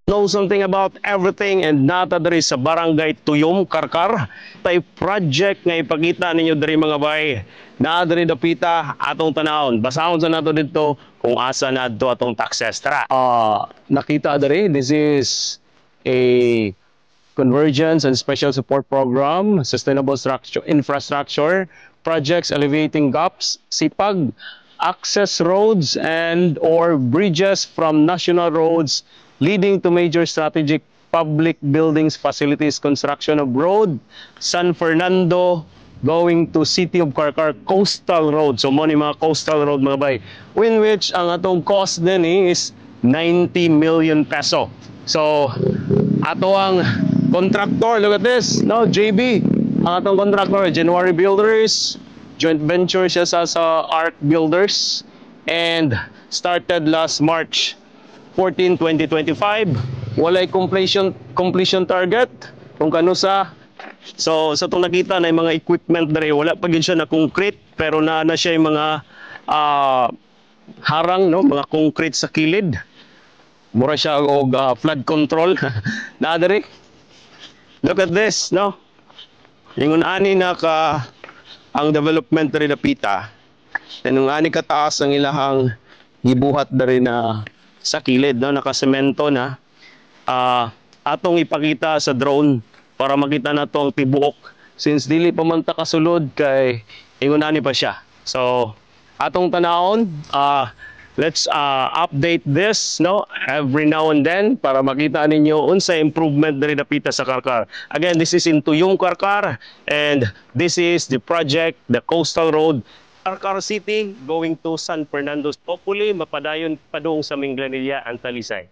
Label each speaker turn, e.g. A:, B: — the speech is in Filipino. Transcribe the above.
A: Know something about everything and nata diri sa barangay Tuyom, Carcar. Tay project nga ipakita ninyo diri mga bay. Na diri dapita atong tanawon. Basahon sa nato dito kung asa nadto atong taxes. Tara. Nakita diri, this is a convergence and special support program, sustainable structure, infrastructure, projects elevating gaps, sipag, access roads and or bridges from national roads leading to major strategic public buildings, facilities, construction of road, San Fernando, going to City of Carcar Coastal Road. So mo ni mga coastal road mga bay. In which ang atong cost din is 90 million peso. So ato ang contractor, look at this, no, JB. Ang atong contractor, January Builders, joint venture siya sa Arc Builders and started last March 14, 2025. Walay completion target kung kano sa sa itong nakita na yung mga equipment dere wala pa gyud siya na concrete pero na siya yung mga harang, no, mga concrete sa kilid. Mura siya og flood control na dere. Look at this, no. Ingon ani na ka ang development dere dapita. Tanong ani ka taas ang ilahang gibuhat dere na sa kilid, no, nakasemento na. Atong ipakita sa drone para makita nato ang tibuok since dili pa man ta kasulod kay ingon ani pa siya. So atong tanawon, let's update this, no, every now and then para makita ninyo unsa improvement diri dapita sa Carcar. Again, this is into yung Carcar and this is the project, the coastal road Carcar City going to San Fernando. Hopefully mapadayon padung sa Minglanilla ang Talisay.